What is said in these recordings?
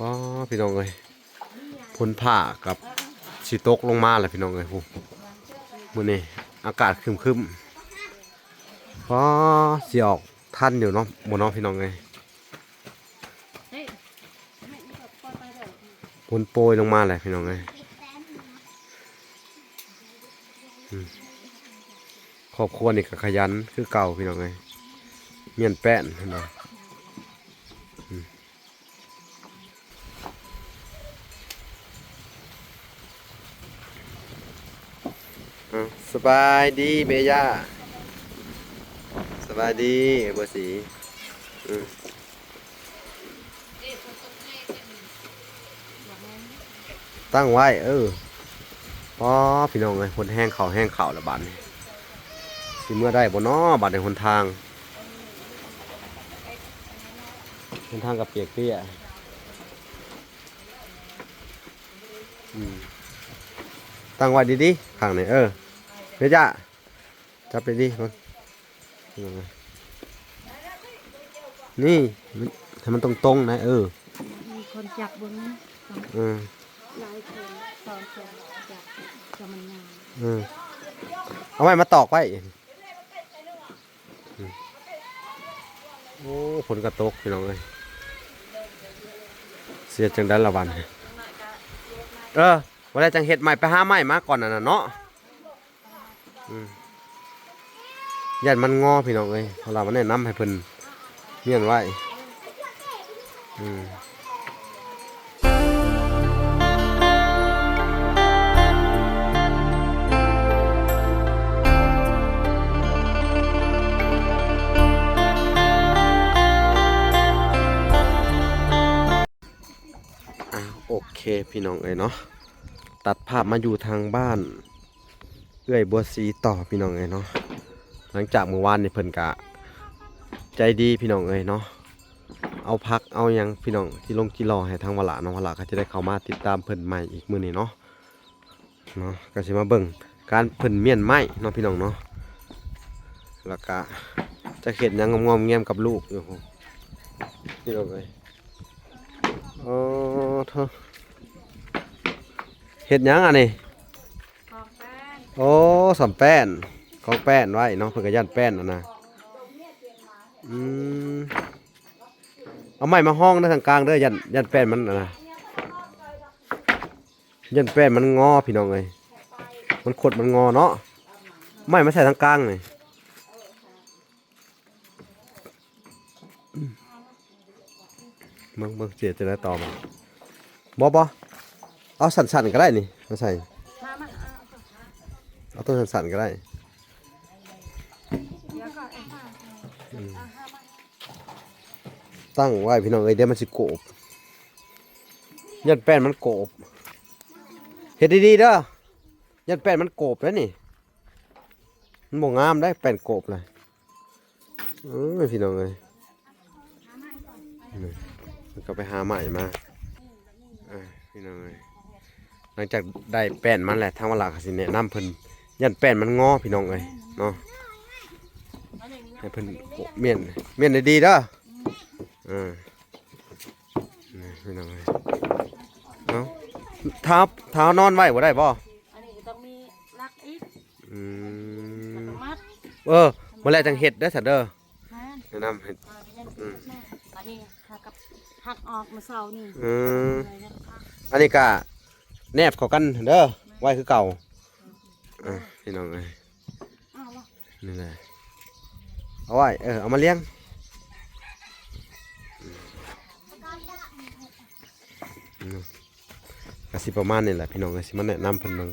อ๋อพี่น้องเอ้ยพ้นผ้ากับสิตกลงมาแหละพี่น้องเอ้ยมื้อนี้อากาศครึมๆอ๋อสิออกทันอยู่เนาะบ่เนาะพี่น้องเอ้ยพ้นโปรยลงมาแหละพี่น้องเอ้ยครอบครัวนี่ก็ขยันคือเก่าพี่น้องเอ้ยเมียนแป้นเห็นบ่สบายดีเมย่าสบายดีบัวสีตั้งไว้พอพี่น้องเลยคนแห้งเข่าละบาดนี้สิเมื่อได้บ่น้อบาดในหนทางกับเปียกเปี้ยตั้งไว้ดีๆข้างไหนเดี๋ยวจ้าจับไปดิมันนี่ถ้ามันตรงๆนะมีคนจับบนนี้หลายคนตอนคนจับจะมันงานเอาไว้มาตอกไว้โอ้ฝนกระตกพี่น้องเลยเสียจังได้ละวันวันแรกจังเห็ดใหม่ไปหาใหม่มาก่อนน่ะเนาะยันมันงอพี่น้องเลยเรามันแนะนำให้เพิ่นเมียนไว้โอเคพี่น้องเอ้ยเนาะตัดภาพมาอยู่ทางบ้านเอื้อยบัวสีต่อพี่น้องเอ้ยเนาะหลังจากเมื่อวานนี่เพิ่นกะใจดีพี่น้องเอ้ยเนาะเอาพักเอายังพี่น้องที่ลงกิโลให้ทางวลาน้องวลาก็จะได้เข้ามาติดตามเพิ่นใหม่อีกมื้อนี้เนาะก็สิมาเบิ่งการเพิ่นเมียนไม้เนาะพี่น้องเนาะแล้วก็จะเฮ็ดหยังงอมๆแง้มกับลูกอยู่พี่น้องเอ้ยเธอเฮ็ดหยังอันนี้โอ้สำแป้นของแป้นไว้เนาะเพิ่นก็ย่านแป้นนะเอาไม้มาห้องในทางกลางเด้อยันแป้นมันนะยันแป้นมันงอพี่น้องเอ้ยมันขดมันงอเนาะไม้มาใส่ทางกลางเลยมึงเสียจะได้ต่อมาบ่เอาสั่นๆก็ได้นี่มาใส่เอาต้นสั่นๆก็ได้ตั้งไว้พี่น้องเอ้ยเดี๋ยวมันสิโกบยันแป้นมันโกบเฮ็ดดีๆเด้อยันแป้นมันโกบแล้วนี่มันบ่งามได้แป้นโกบเลยพี่น้องเอ้ยมันก็ไปหาใหม่มาพี่น้องเอ้ยหลังจากได้แป้นมันแหละทางวลาก็สิแนะนำเพิ่นยันแป้นมันงอพี่น้องเอ้ยเนาะให้เพิ่นเมียนได้ดีเด้อพี่น้องเอ้ยเนาะเท้านอนไว้บ่ได้บ่อันนี้ต้องมีลักอีกมัดเมื่อไรจังเห็ดได้สัตว์เด้อแนะนำเห็ดอันนี้หักออกมาเสานี่อันนี้ก็แนบเข้ากันเด้อไว้คือเก่าพี่น้องเอ้ยนี่แหละเอาไว้เอามาเลี้ยงกสิประมาณนี่แหละพี่น้องสิมันแนะนำเพิ่นนึง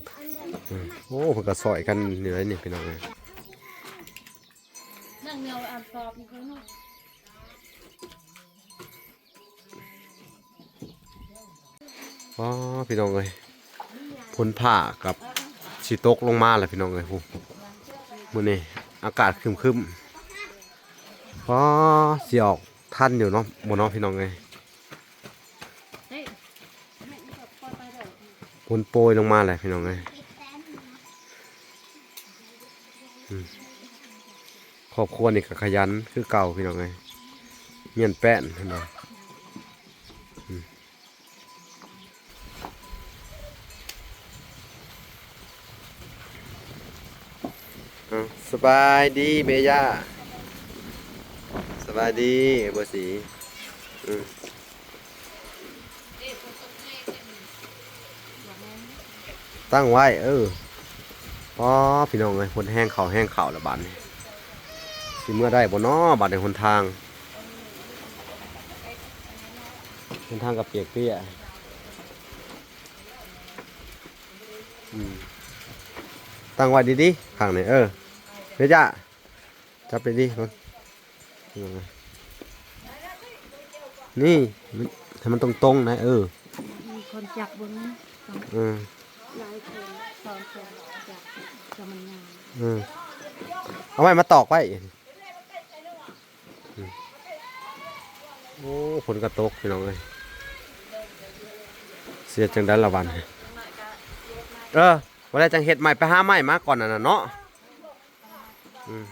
โอ้เพิ่นก็ซอยกันนี่เลยนี่พี่น้องเลยนั่งเงาอ่านตอบอยู่ข้างนอกพี่น้องเลยพ้นผ้ากับสิตกลงมาแหละพี่น้องเลยมื้อนี้อากาศครึมสิออกทันอยู่เนาะบ่เนาะพี่น้องเลยพ้นโปรยลงมาแหละพี่น้องเลยครอบครัวนี่ก็ขยันคือเก่าพี่น้องเลยเมียนแป้นเห็นบ่ สบายดีเบย่าสบายดีบัวสีอืมตั้งไว้อ๋อพี่น้องเลยคนแห้งเขาละบาดนี่สิเมื่อได้บ่น้อบาดในหนทางกับเปียกเปี้ยอืมตั้งไว้ดีๆข้างนี่เบย่าจับไปดีมันนี่มันถ้ามันตรงๆนะมีคนจับเบิ่งนะสอง อืม หลายคนสองคนจับจะมันงาม อืมเอาไว้มาตอกไว้โอ้ฝนกระตกพี่น้องเลยเสียจังได้ละวันวันแรกจังเห็ดใหม่ไปหาใหม่มาก่อนน่ะเนาะอืม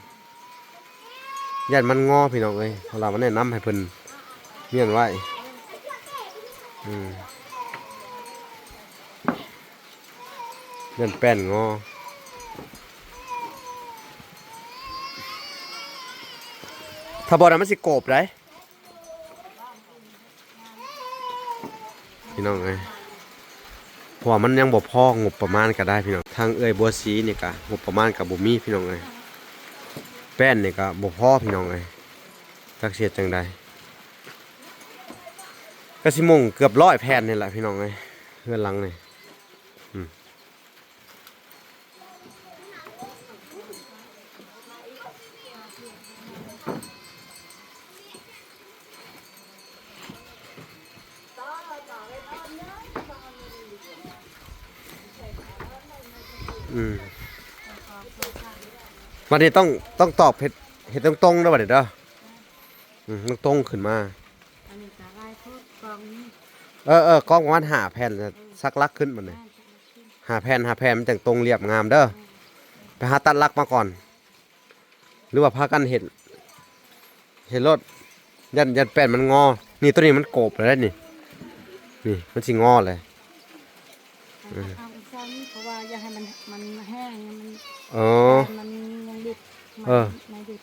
ยันมันงอพี่น้องเลยเรามันแนะนำให้เพิ่นเมียนไว้ยันแป้นงอถ้าบอลมันสิโกบได้พี่น้องเลยเพราะว่ามันยังบ่พองบประมาณก็ได้พี่น้องทางบัวสีนี่ก็งบประมาณกับบ่มีพี่น้องเลยแป้นนี่ก็บ่พอพี่น้องเลยจักเสียจังใดก็สิมงเกือบ100 แผ่นนี่แหละพี่น้องเลยเพื่อนหลังนี่วันนี้ต้องตอบเห็ดตรงๆด้วยบัดนี้เด้อตรงขึ้นมาอันนี้จะลายโคตรกองนี้กล้องประมาณ5 แผ่นสักลักขึ้นบัดนี้5 แผ่นมันจังตรงเรียบงามเด้อไปหาตัดลักมาก่อนหรือว่าพากันเห็ดรถยันแป้นมันงอนี่ตัวนี้มันโกบเลยนี่มันสิงอเลยเอาเจ้านี่เพราะว่าอยากให้มันแห้งมันยังดิบไม่ดิบ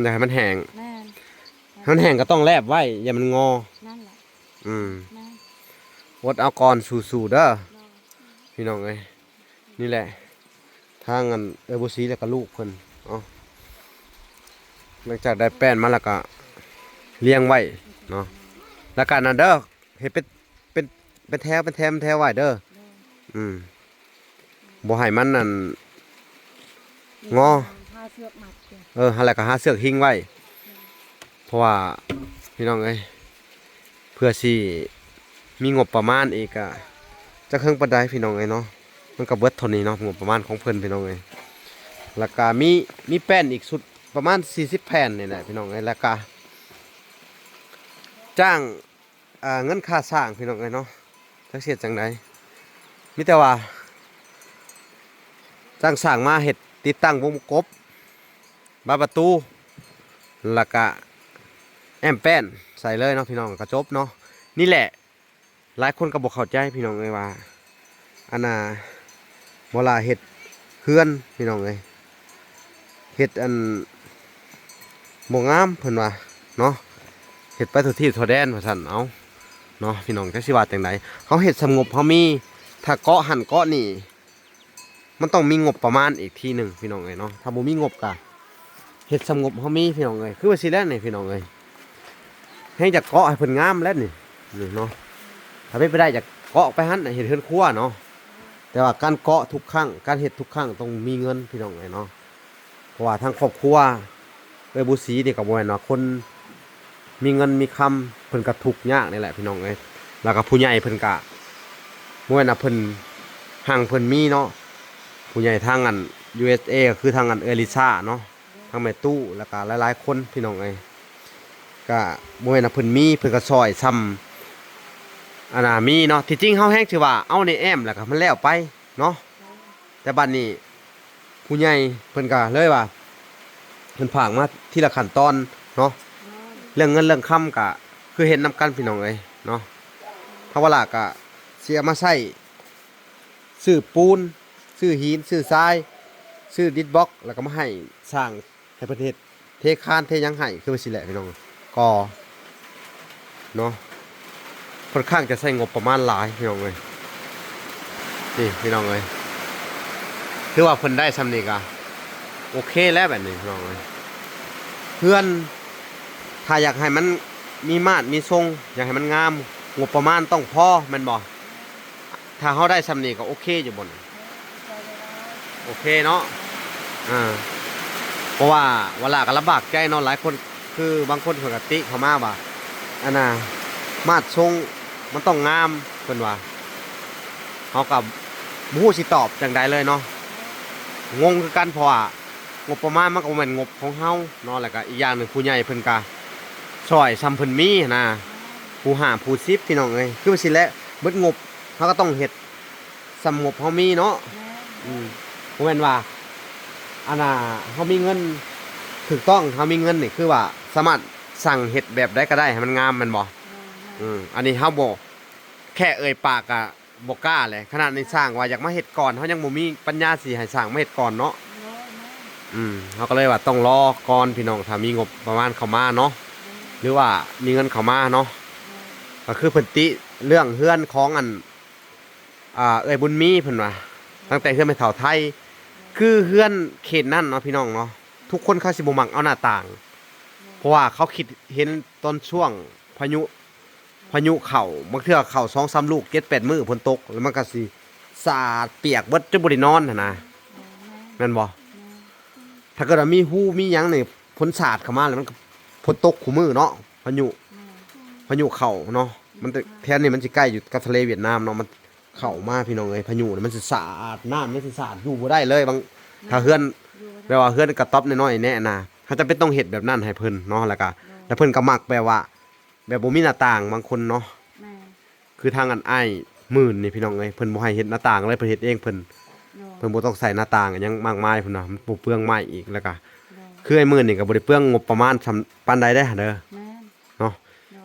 อยากให้มันแห้งแม่มันแห้งก็ต้องแลบไว้อย่ามันงอนั่นแหละวดเอาก่อนสู่เด้อพี่น้องเอ้ยนี่แหละทางอันบุษีแล้วก็ลูกเพิ่นหลังจากได้แป้นมาแล้วก็เลี้ยงไว้เนาะแล้วก็นั่นเด้อเฮ็ดเป็นแถวไว้เด้อบ่ให้มันนั่นงออะไรก็หาเสือกหิ้งไว้เพราะว่าพี่น้องเอ้ยเพื่อสิมีงบประมาณอีกอะจะเครื่องประดับพี่น้องเอ้ยเนาะมันก็เบิดเท่านี้เนาะงบประมาณของเพิ่นพี่น้องเอ้ยแล้วก็มีแป้นอีกสุดประมาณ40 แผ่นนี่แหละพี่น้องเอ้ยแล้วก็จ้างเงินค่าสร้างพี่น้องเอ้ยเนาะจักเสียจังไดมีแต่ว่าจ้างสร้างมาเฮ็ดติดตั้งวงกบบานประตูแล้วก็แอมแป้นใส่เลยเนาะพี่น้องกระจบเนาะนี่แหละหลายคนก็บอกเข้าใจพี่น้องเลยว่าอันน่ะเวลาเห็ดเฮือนพี่น้องเลยเห็ดอันบ่งามเพิ่นว่าเนาะเห็ดไปทุกที่ทั่วแดนว่าซั่นเอาเนาะพี่น้องจักสิว่าจังได๋เฮาเฮ็ดสงบเฮามีถ้าเกาะหั่นเกาะนี่มันต้องมีงบประมาณอีกทีหนึ่งพี่น้องเลยเนาะถ้าบ่มีงบก็เฮ็ดสงบเฮามีพี่น้องเลยคือว่าสิแล้วนี่พี่น้องเลยให้จากเกาะให้เพิ่นงามแล้วนี่เนาะถ้าไม่ได้จากเกาะไปหั่นเห็ดเฮือนครัวเนาะแต่ว่าการเกาะทุกครั้งการเฮ็ดทุกครั้งต้องมีเงินพี่น้องเลยเนาะเพราะว่าทางครอบครัวบุษีนี่ก็บ่แม่นว่าคนมีเงินมีคำเพิ่นก็ทุกข์ยากนี่แหละพี่น้องเอ้ยแล้วก็ผู้ใหญ่เพิ่นก็บ่แม่นว่าเพิ่นห่างเพิ่นมีเนาะผู้ใหญ่ทางอัน USA ก็คือทางอันลิซ่าเนาะทางแม่ตู้แล้วก็หลายๆคนพี่น้องเอ้ยก็บ่แม่นว่าเพิ่นมีเพิ่นก็ซอยซ้ำอันน่ะมีเนาะที่จริงเฮาแฮงสิว่าเอาในแอมแล้วก็มันแล้วไปเนาะแต่บัดนี้ผู้ใหญ่เพิ่นก็เลยว่าเพิ่นฝากมาทีละขั้นตอนเนาะเรื่องเงินเรื่องคำก็คือเห็นนำกันพี่น้องเอ้ยเนาะเพราะว่าล่ะก็สิเอามาใช้ซื้อปูนซื้อหินซื้อทราย ซื้อดิสบ็อกแล้วก็มาให้สร้างให้ประเทศเทคานเทหยังให้คือว่าสิแหละพี่น้องก็เนาะค่อนข้างจะใช้งบประมาณหลายพี่น้องเอ้ยนี่พี่น้องเอ้ยคือว่าเพิ่นได้ซำนี้ก็โอเคแล้วแบบนี้พี่น้องเอ้ยเพื่อนถ้าอยากให้มันมีมาตรมีทรงอยากให้มันงามงบประมาณต้องพอแม่นบ่ถ้าเฮาได้ซำนี้ก็โอเคอยู่บ่นโอเคเนาะเพราะว่าเวลาก็ลำบากใจเนาะหลายคนคือบางคนเพิ่นก็ติเข้ามาว่าอันน่ะมาดทรงมันต้องงามเพิ่นว่าเฮาก็บ่ฮู้สิตอบจังใดเลยเนาะงงคือกันเพราะว่างบประมาณมันก็บ่แม่นงบของเฮาเนาะแล้วก็อีกอย่างหนึงผู้ใหญ่เพิ่นก็ช่วยซ้ำเพิ่นมีนะผู้ห้าผู้10พี่น้องเอ้ยคือว่าสิแหละเบิดงบเฮาก็ต้องเฮ็ดซ้ำงบเฮามีเนาะบ่แม่นว่าอันน่ะเฮามีเงินถูกต้องเฮามีเงินนี่คือว่าสามารถสั่งเฮ็ดแบบใดก็ได้ให้มันงามแม่นบ่อันนี้เฮาบ่แค่เอ่ยปากก็บ่กล้าเลยขนาดนี้สร้างว่าอยากมาเฮ็ดก่อนเฮายังบ่มีปัญญาสิให้สร้างมาเฮ็ดก่อนเนาะเฮาก็เลยว่าต้องรอก่อนพี่น้องถ้ามีงบประมาณเข้ามาเนาะหรือว่ามีเงินเข้ามาเนาะก็คือเพิ่นติเรื่องเฮือนของอันเอ่ยบุญมีเพิ่นว่าตั้งแต่เฮือนแม่เฒ่าไทยคือเฮือนเขตนั้นเนาะพี่น้องเนาะทุกคนเขาสิบ่มักเอาหน้าต่างเพราะว่าเขาคิดเห็นตอนช่วงพายุเข้าบางเทื่อเข้า 2-3 ลูก 7-8 มื้อฝนตกแล้วมันก็สิสาดเปียกเบิดจนบ่ได้นอนหั่นนะแม่นบ่ถ้าเกิดว่ามีฮู้มีหยังนี่ฝนสาดเข้ามาแล้วมันก็ฝนตกคู่มื้อเนาะพายุเข้าเนาะมันแถวนี้มันสิใกล้อยู่กับทะเลเวียดนามเนาะมันเข้ามาพี่น้องเอ้ยพายุนี่มันสิสาดน้ำมันสิสาดอยู่บ่ได้เลยบางถ้าเฮือนแปลว่าเฮือนกระต๊อบน้อยๆแน่นะเขาจะเป็นต้องเฮ็ดแบบนั้นให้เพิ่นเนาะแล้วเพิ่นก็มักแปลว่าแบบบ่มีหน้าต่างบางคนเนาะคือทางอันอ้ายมื่นนี่พี่น้องเอ้ยเพิ่นบ่ให้เฮ็ดหน้าต่างเลยเพิ่นเฮ็ดเองเพิ่นบ่ต้องใส่หน้าต่างหยังมากมายพุ่นน่ะมันบ่เปลืองไม้อีกแล้วก็คือไอ้มื่นนี่ก็บ่ได้เปลืองงบประมาณปานใดเด้อเด้อเนาะ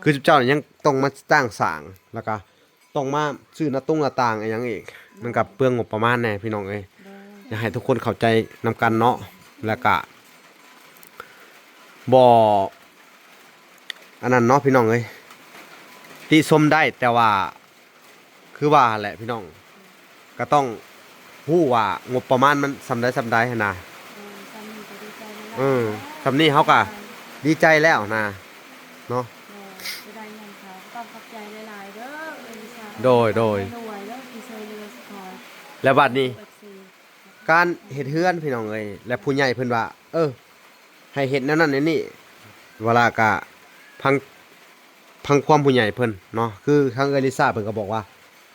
คือเจ้านี่ยังต้องมาจ้างสร้างแล้วก็ต้องมาซื้อหน้าต่างอีหยังอีกมันก็เปลืองงบประมาณแน่พี่น้องเอ้ยอยากให้ทุกคนเข้าใจนำกันเนาะแล้วก็บ่อันนั้นเนาะพี่น้องเอ้ยติชมได้แต่ว่าคือว่าแหละพี่น้องก็ต้องฮู้ว่างบประมาณมันสำใดหั่นน่ะสำนี้เฮาก็ดีใจแล้วนะเนาะได้เงินเขาต้องขอบใจหลายๆเด้อโดยแล้วบัดนี้การเฮ็ดเฮือนพี่น้องเอ้ยและผู้ใหญ่เพิ่นว่าให้เฮ็ดแนวนั้นแนวนี้เวลาก็พังความผู้ใหญ่เพิ่นเนาะคือทางเอลิซ่าเพิ่นก็บอกว่า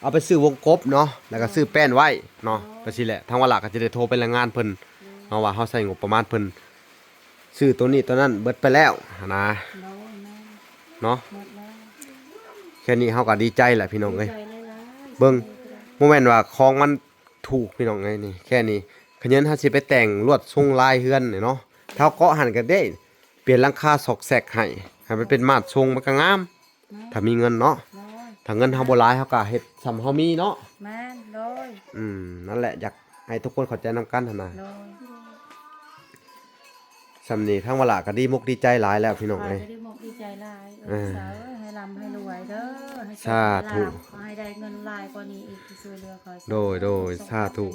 เอาไปซื้อวงกบเนาะแล้วก็ซื้อแป้นไว้เนาะก็สิแหละทางเวลาก็จะได้โทรไปรายงานเพิ่นเนาะว่าเฮาใช้งบประมาณเพิ่นซื้อตัวนี้ตัวนั้นเบิดไปแล้วนะเนาะแค่นี้เฮาก็ดีใจแหละพี่น้องเอ้ยเบิ่งบ่แม่นว่าของมันถูกพี่น้องเอ้ยนี่แค่นี้ขยันเฮาสิไปแต่งลวดทรงลายเฮือนนี่เนาะถ้าเกาะหันก็ได้เปลี่ยนหลังคาซอกแซกให้มันเป็นมาตรทรงมันก็งามถ้ามีเงินเนาะถ้าเงินเฮาบ่หลายเฮาก็เฮ็ดสำเฮามีเนาะแม่นโดยนั่นแหละอยากให้ทุกคนเข้าใจนำกันหั่นน่ะสำนี้ทั้งเวลาก็ดีมุกดีใจหลายแล้วพี่น้องเอ้ยดีมุกดีใจหลายสาวให้ร่ำให้รวยเด้อให้สาธุให้ได้เงินหลายกว่านี้อีกที่ช่วยเหลือคอยโดยสาธุ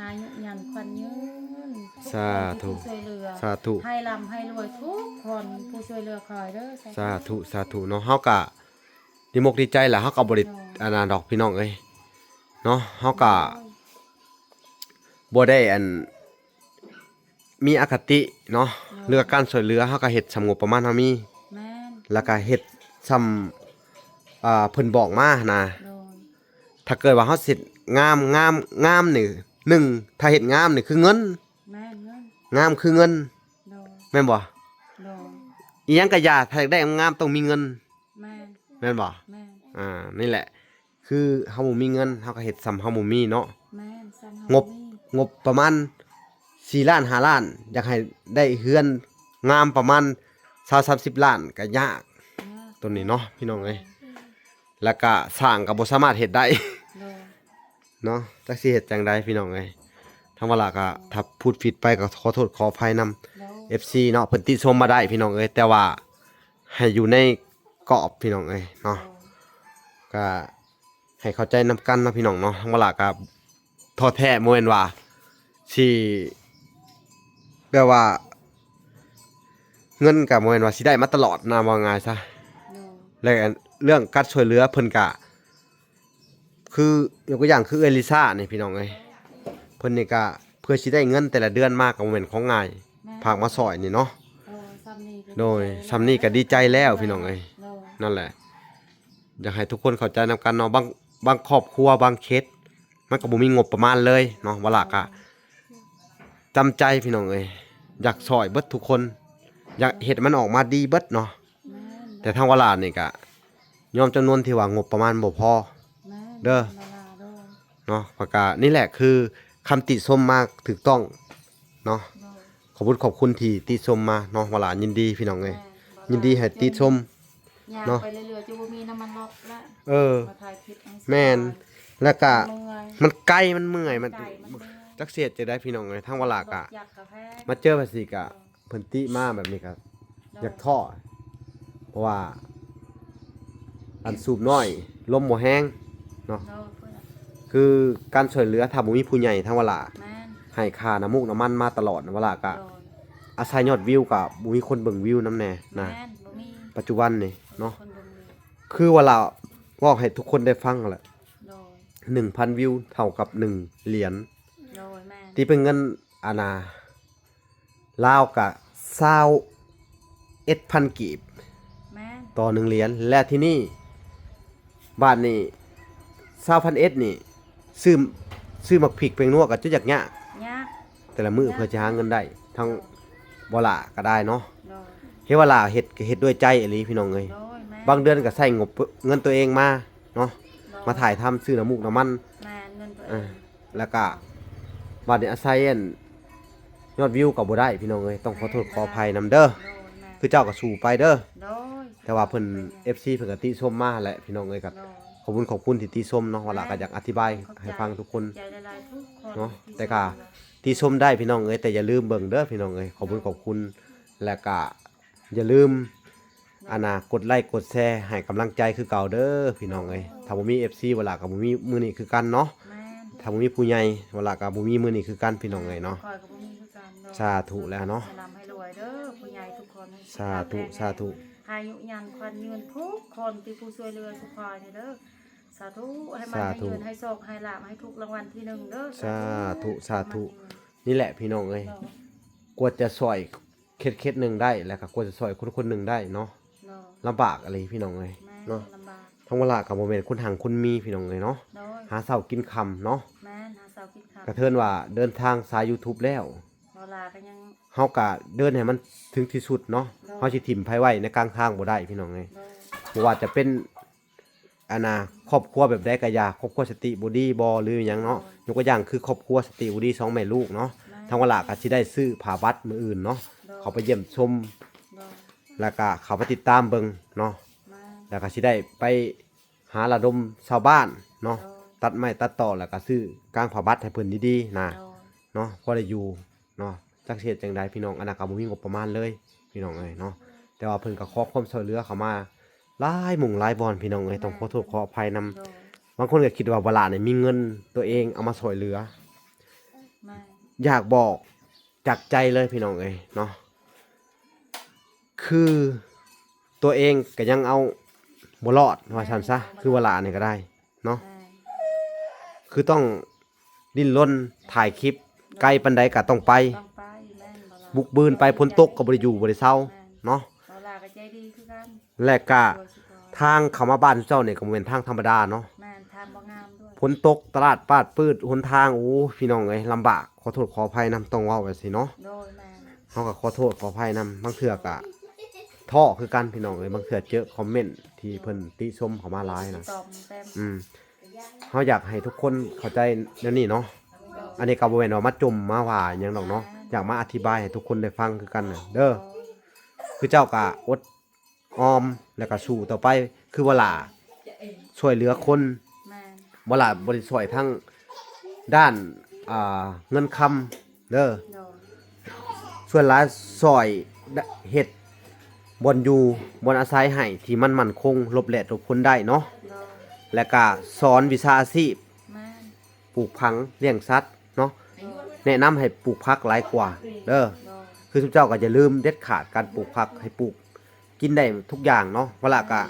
อายุยันควันยืนสาธุสาธุให้ร่ำให้รวยทุกคนผู้ช่วยเหลือคอยเด้อสาธุเนาะเฮาก็ดีมุกดีใจแหละเฮาก็บ่ได้อันนั้นดอกพี่น้องเอ้ยเนาะเฮาก็บ่ได้มีอคติเนาะเรื่องการช่วยเหลือเฮาก็เฮ็ดสำงบประมาณเฮามีแล้วก็เฮ็ดซ้ำเพิ่นบอกมานะถ้าเกิดว่าเฮาสิงามนี่1ถ้าเฮ็ดงามนี่คือเงินงามคือเงินแม่นบ่อีหยังก็อย่าถ้าอยากได้งามต้องมีเงินแม่นบ่นี่แหละคือเฮาบ่มีเงินเฮาก็เฮ็ดซ้ำเฮาบ่มีเนาะงบประมาณ4ล้าน5ล้านอยากให้ได้เฮือนงามประมาณ20-30ล้านก็ยากตัวนี้เนาะพี่น้องเอ้ยแล้วก็สร้างก็บ่สามารถเฮ็ดได้เนาะจักสิเฮ็ดจังได๋พี่น้องเอ้ยถ้ ทั้งเวลาก็ถ้าพูดผิดไปก็ขอโทษขออภัยนำ โดย FC เนาะเพิ่นติชมมาได้พี่น้องเอ้ยแต่ว่าให้อยู่ในกรอบพี่น้องเอ้ยเนาะก็ให้เข้าใจนำกันเนาะพี่น้องเนาะทั้งเวลาก็ท้อแท้บ่แม่นว่าสิแบบว่าเงินก็บ่แม่นว่าสิได้มาตลอดนะว่าง่ายซะ โดย และเรื่องการช่วยเหลือเพิ่นก็คือยกตัวอย่างคือเอลิซ่านี่พี่น้องเอ้ยเพิ่นนี่ก็เพื่อสิได้เงินแต่ละเดือนมาก็บ่แม่นของง่ายฝากมาซอยนี่เนาะ ซ้ำนี่ก็ โดยซำนี้ก็ดีใจแล้วพี่น้องเอ้ย โดย นั่นแหละอยากให้ทุกคนเข้าใจนำกันเนาะบางครอบครัวบางเคสมันก็บ่มีงบประมาณเลยเนาะว่าล่ะก็จำใจพี่น้องเอ้ยอยากซอยเบิดทุกคนอยากเฮ็ดมันออกมาดีเบิดเนาะ แม่น แต่ทางวลานี่ก็ยอมจำนวนที่ว่างบประมาณบ่พอ แม่น เด้อ วลาโดย เนาะประกานี่แหละคือคำติชมมาถูกต้องเนาะ โดย ขอบคุณที่ติชมมาเนาะวลายินดีพี่น้องเอ้ย แม่น ยินดีให้ติชม ย่าง เนาะ ไปเรื่อยๆจะบ่มีน้ำมันล็อกแล้ว เออ มาถ่ายคลิปให้ แม่นแล้วก็ เมื่อย มันไกลมันเมื่อยมัน ไก่มันเมื่อย จักเสียดจะได้พี่น้องเอ้ยทางวลากะ อยากกาแฟ มาเจอภาษีกะเพิ่นติมาแบบนี้ก็อยากท่อเพราะว่าอันสูบน้อยลมบ่แห้งเนาะ โดยเพื่อน คือการช่วยเหลือถ้าบ่มีผู้ใหญ่ทางวลา แม่น ให้ค่าน้ำมูกน้ำมันมาตลอดนะวลากะ โดย อาศัยยอดวิวกับบ่มีคนเบิ่งวิวนํแน่นะ แม่นบ่มี ปัจจุบันนี่เนาะ คนเบิ่งเลย คือเวลาเว้าให้ทุกคนได้ฟังแหละ โดย 1,000 วิวเท่ากับ1เหรียญ โดยแม่น ที่เป็นเงินอาณาลาวกะ21,000กีบ แม่น ต่อ1เหรียญและที่นี่บ้านนี่20,000เอ็ดนี่ซื้อหมักพริกเป็นนัวก็จะยากยาก ยาก แต่ละมื้อเพื่อจะหาเงินได้ทั้งบ่ละก็ได้เนาะ โดย เฮ็ดว่าล่ะเฮ็ดก็เฮ็ดด้วยใจอีหลีพี่น้องเอ้ย โดยแม่น บางเดือนก็ใช้งบเงินตัวเองมาเนาะ โด มาถ่ายทำซื้อน้ำมูกน้ำมัน แม่นเงินตัว เอ เอ อง แล้วก็บัดนี้อาศัยอันยอดวิวก็บ่ได้พี่น้องเอ้ยต้องขอโทษขออภัยนํเด้อ โดยแม่น คือเจ้าก็สู้ไปเด้อ โดย แต่ว่าเพิ่น FC เพิ่นก็ติชมมาแหละพี่น้องเอ้ยก็ โดย ขอบคุณที่ติชมเนาะว่าล่ะก็อยากอธิบายให้ฟังทุกคน ใจละลายทุกคน เนาะ ที่ แต่ก็ ติชมได้พี่น้องเอ้ยแต่อย่าลืมเบิ่งเด้อพี่น้องเอ้ยขอบคุณและก็อย่าลืมกดไลค์กดแชร์ให้กำลังใจคือเก่าเด้อพี่น้องเอ้ยถ้าบ่มี FC เวลาก็บ่มีมื้อนี้คือกันเนาะ แม่น ถ้าบ่มีผู้ใหญ่เวลาก็บ่มีมื้อนี้คือกันพี่น้องเอ้ยเนาะ คอยกับบ่มีคือกันเนาะ สาธุแล้วเนาะ ให้ร่ำให้รวยเด้อผู้ใหญ่ทุกคนให้ สาธุ สุขภพแข็งแรง สาธุ อายุยันควันยืนทุกคนที่ผู้ช่วยเหลือทุกฝ่ายนี่เด้อสาธุให้มันให้ยืนให้โชคให้ลาภให้ทุกรางวัลที่หนึ่งเด้อ สาธุนี่แหละพี่น้องเอ้ยกว่าจะซอยเคสหนึงได้แล้วก็กว่าจะซอยคนๆหนึงได้เนาะ เนาะ ลำบากอะไรพี่น้องเอ้ย แม่ เนาะ ลำบาก ทั้งเวลาก็บ่แม่นคนหังคนมีพี่น้องเอ้ยเนาะ โดย หาเช้ากินค่ำเนาะ แม่นหาเสากินข้าว กระเทินว่าเดินทางสาย YouTube แล้ว เวลาก็ยัง เฮาก็เดินให้มันถึงที่สุดเนาะเฮาสิถิ่มไผไว้ในกลางทางบ่ได้พี่น้องเอ้ย โดย บ่ว่าจะเป็นครอบครัวแบบใดก็อย่าครอบครัวสติบ่ดีบ่หรือหยังเนาะยกตัวอย่างคือครอบครัวสติบ่ดีสองแม่ลูกเนาะทางเวลาก็สิได้ซื้อผ้าบัตรมื้ออื่นเนาะเขาไปเยี่ยมชม โดย แล้วก็เขาไปติดตามเบิ่งเนาะ มา แล้วก็สิได้ไปหาระดมชาวบ้านเนาะ โดย ตัดไม้ตัดต่อแล้วก็ซื้อกางผ้าบัตรให้เพิ่นดีๆนะ โดย เนาะพอได้อยู่เนาะจักเฮ็ดจังใดพี่น้องอันนั้นก็บ่มีงบประมาณเลยพี่น้องเอ้ยเนาะแต่ว่าเพิ่นก็ขอความช่วยเหลือเข้ามาหลายหมู่หลายบอนพี่น้องเอ้ยต้องขอโทษขออภัยนำ โดย บางคนก็คิดว่าเวลาเนี่ยมีเงินตัวเองเอามาช่วยเหลือ มา อยากบอกจากใจเลยพี่น้องเอ้ยเนาะคือตัวเองก็ยังเอาบ่รอดว่าซั่นซะคือเวลาเนี่ยก็ได้เนาะ แม่ คือต้องดิ้นรนถ่ายคลิปไกลปานใดก็ต้องไป ต้องไปแม่นบ่ล่ะ บุกบืนไปพ้นตกก็บ่ได้อยู่บ่ได้เศร้าเนาะ เวลาก็ใจดีคือกัน และก็ โดยสิก่อน ทางเข้ามาบ้านเจ้าเนี่ยก็บ่แม่นทางธรรมดาเนาะ แม่นทางบ่งามด้วย พ้นตกตลาดปาดปืดหนทางโอ้พี่น้องเอ้ยลำบากขอโทษขออภัยนำต้องเว้าแบบสิเนาะ โดยแม่น เฮาก็ขอโทษขออภัยนำบางเทื่อก็ท้อคือกันพี่น้องเอ้ยบางเทื่อเจอคอมเมนต์ที่เพิ่นติชมเข้ามาหลายนะ ตอบเต็ม เฮาอยากให้ทุกคนเข้าใจแนวนี้เนาะอันนี้ก็บ่แม่นว่ามาจมมาว่าหยังดอกเนาะอยากมาอธิบายให้ทุกคนได้ฟังคือกันน่ะเด้อคือเจ้าก็อดออมแล้วก็สู้ต่อไปคือว่าล่ะช่วยเหลือคน แม่น บ่ล่ะบ่ได้ช่วยทั้งด้าน เงินคำเด้อ โดย ส่วนหลายซอยเฮ็ดบอนอยู่บอนอาศัยให้ที่มันมั่นคงหลบแหลดหลบพ้นได้เนาะ โดย และก็สอนวิชาอาชีพ แม่น ปลูกผักเลี้ยงสัตว์เนาะ โดย แนะนำให้ปลูกผักหลายกว่าเด้อ โดย คือทุกเจ้าก็อย่าลืมเด็ดขาดการปลูกผักให้ปลูกกินได้ทุกอย่างเนาะเวลาก็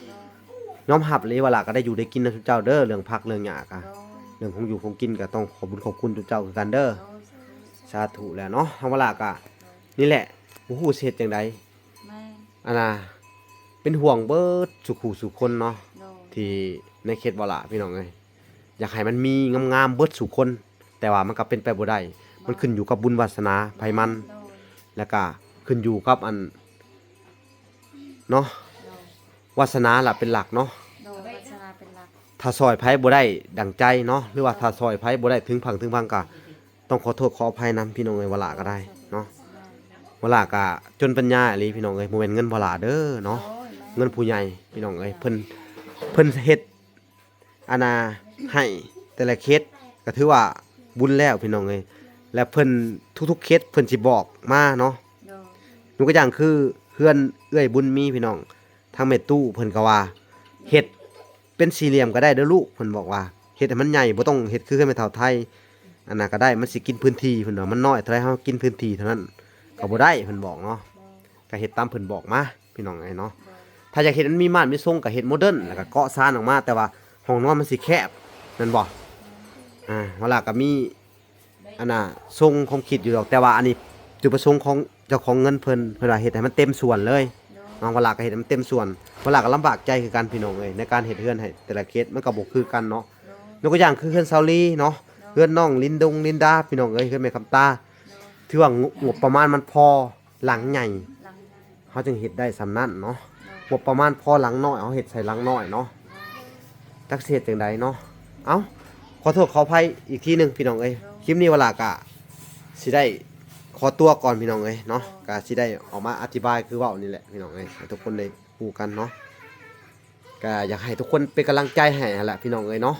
ยอมรับเลยเวลาก็ได้อยู่ได้กินนะทุกเจ้าเด้อเรื่องผักเรื่องหญ้าก็ โดย เรื่องของอยู่ของกินก็ต้องขอบคุญขอบคุณทุกเจ้าคือกันเด้อ โดย สาธุแล้วเนาะทางเวลาก็นี่แหละบ่ฮู้สิเฮ็ดจังได แม่น อันน่ะเป็นห่วงเบิดสุขุสุคนเนาะ โดย ที่ในเขตบ่ละพี่น้องเอ้ยอยากให้มันมีงามๆเบิดสุคน แต่ว่ามันก็เป็นไปบ่ได้มันขึ้นอยู่กับบุญวาสนาไผมัน โดย แล้วก็ขึ้นอยู่กับอันเนาะ โดย วาสนาล่ะเป็นหลักเนาะ โดยวัฒนาเป็นหลัก ถ้าซอยไผบ่ได้ดั่งใจเนาะหรือว่าถ้าซอยไผบ่ได้ถึงพังก็ต้องขอโทษขออภัยนํพี่น้องเอ้ยว่าละก็ได้เนาะว่าละก็จนปัญญาอีหลีพี่น้องเอ้ยบ่แม่นเงินบ่ละเด้อเนาะ โดยแม่น เงินผู้ใหญ่พี่น้องเอ้ยเพิ่นเฮ็ดอาณาให้แต่ละเคสก็ถือว่าบุญแล้วพี่น้องเอ้ยและเพิ่นทุกๆเคสเพิ่นสิบอกมาเนาะ โดย ยกตัวอย่างคือเฮือนเอื้อยบุญมีพี่น้องทางแม่ตู้เพิ่นก็ว่าเฮ็ดเป็นสี่เหลี่ยมก็ได้เด้อลูกเพิ่นบอกว่าเฮ็ดให้มันใหญ่บ่ต้องเฮ็ดคือเฮือนแม่เฒ่าไทยอันนั้นก็ได้มันสิกินพื้นที่เพิ่นว่ามันน้อยเท่าไรเฮากินพื้นที่เท่านั้นก็บ่ได้เพิ่นบอกเนาะ โดย ก็เฮ็ดตามเพิ่นบอกมาพี่น้องเอ้ยเนาะ โดย ถ้าอยากเห็นมันมีม่านมีทรงก็เฮ็ดโมเดิร์นแล้วก็เกาะซานออกมาแต่ว่าห้องนอนมันสิแคบนั่นบ่เวลาก็มีอันน่ะทรงของคิดอยู่ดอกแต่ว่าอันนี้จุดประสงค์ของเจ้าของเงินเพิ่นว่าเฮ็ดให้มันเต็มส่วนเลย โดย น้องเวลาก็เฮ็ดให้มันเต็มส่วนเวลาก็ลำบากใจคือกันพี่น้องเอ้ยในการเฮ็ดเฮือนให้แต่ละเคสมันก็บ่คือกันเนาะ โดย ยกตัวอย่างคือเฮือนซาลีเนาะเฮือนน้องลินดาพี่น้องเอ้ยเฮือนแม่คำตาถือว่างบประมาณมันพอหลังใหญ่ หลัง เขาจึงเฮ็ดได้สำนั้นเนาะ โดย งบประมาณพอหลังน้อยเอาเห็ดใส่หลังน้อยเนาะจักเสียจังใดเนาะเอ้าขอโทษขออภัยอีกทีหนึงพี่น้องเอ้ยคลิปนี้เวลากะสิได้ขอตัวก่อนพี่น้องเอ้ยเนาะกะสิได้ออกมาอธิบายคือเว้านี่แหละพี่น้องเอ้ยให้ทุกคนได้รู้กันเนาะก็อยากให้ทุกคนเป็นกำลังใจให้นั่นแหละพี่น้องเอ้ยเนาะ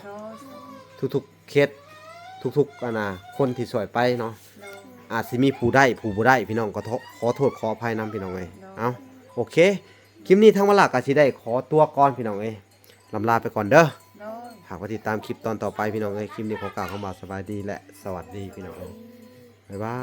โดย ทุกๆเคสทุกๆอันน่ะคนที่ช่วยไปเนาะ โดย อาจสิมีผู้ได้ผู้บ่ได้พี่น้องก็ขอโทษขออภัยนํพี่น้องเอ้ยเอ้าโอเคคลิปนี้ทั้งเวลากะสิได้ขอตัวก่อนพี่น้องเอ้ยลำลาไปก่อนเด้อ โดย หากว่าติดตามคลิปตอนต่อไปพี่น้องเอ้ยคลิปนี้ขอกล่าวคำว่าสบายดีและสวัสดีพี่น้องเอ้ยบ๊ายบาย